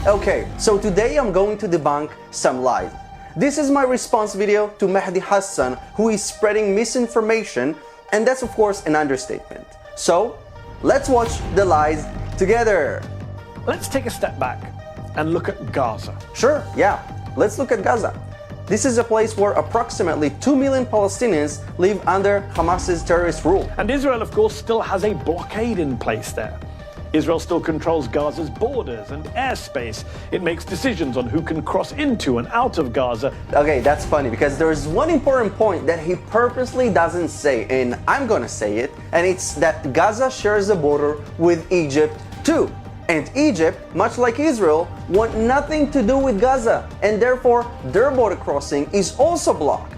Okay, so today I'm going to debunk some lies. This is my response video to Mahdi Hassan, who is spreading misinformation, and that's of course an understatement. So, let's watch the lies together. Let's take a step back and look at Gaza. Sure, yeah, let's look at Gaza. This is a place where approximately 2 million Palestinians live under Hamas's terrorist rule. And Israel, of course, still has a blockade in place there. Israel still controls Gaza's borders and airspace. It makes decisions on who can cross into and out of Gaza. Okay, that's funny because there's one important point that he purposely doesn't say, and I'm gonna say it, and it's that Gaza shares a border with Egypt too. And Egypt, much like Israel, want nothing to do with Gaza, and therefore their border crossing is also blocked.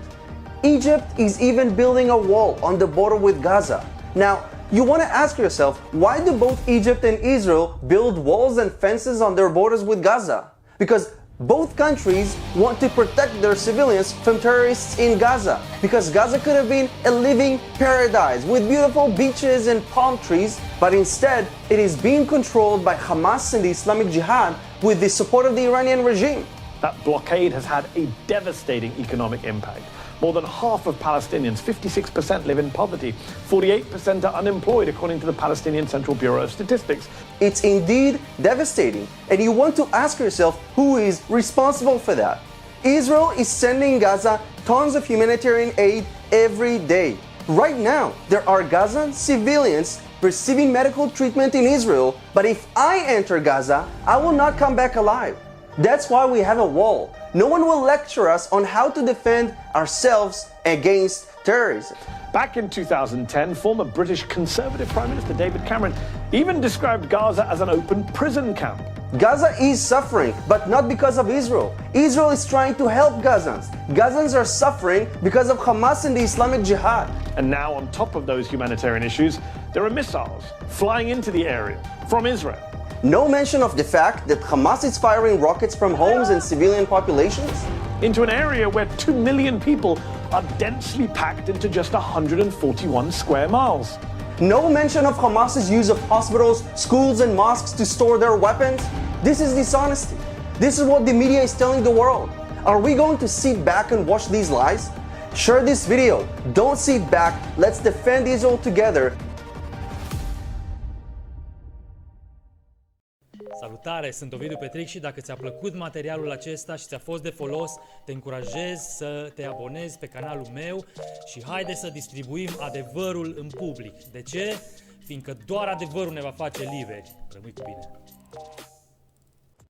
Egypt is even building a wall on the border with Gaza. Now, you want to ask yourself, why do both Egypt and Israel build walls and fences on their borders with Gaza? Because both countries want to protect their civilians from terrorists in Gaza. Because Gaza could have been a living paradise with beautiful beaches and palm trees, but instead it is being controlled by Hamas and the Islamic Jihad with the support of the Iranian regime. That blockade has had a devastating economic impact. More than half of Palestinians, 56%, live in poverty. 48% are unemployed, according to the Palestinian Central Bureau of Statistics. It's indeed devastating, and you want to ask yourself who is responsible for that. Israel is sending Gaza tons of humanitarian aid every day. Right now, there are Gazan civilians receiving medical treatment in Israel, but if I enter Gaza, I will not come back alive. That's why we have a wall. No one will lecture us on how to defend ourselves against terrorism. Back in 2010, former British Conservative Prime Minister David Cameron even described Gaza as an open prison camp. Gaza is suffering, but not because of Israel. Israel is trying to help Gazans. Gazans are suffering because of Hamas and the Islamic Jihad. And now, on top of those humanitarian issues, there are missiles flying into the area from Israel. No mention of the fact that Hamas is firing rockets from homes and civilian populations into an area where 2 million people are densely packed into just 141 square miles. No mention of Hamas's use of hospitals, schools, and mosques to store their weapons. This is dishonesty. This is what the media is telling the world. Are we going to sit back and watch these lies? Share this video. Don't sit back. Let's defend Israel together. Salutare, sunt Ovidiu Petric și dacă ți-a plăcut materialul acesta și ți-a fost de folos, te încurajez să te abonezi pe canalul meu și haide să distribuim adevărul în public. De ce? Fiindcă doar adevărul ne va face liberi. Rămâi cu bine!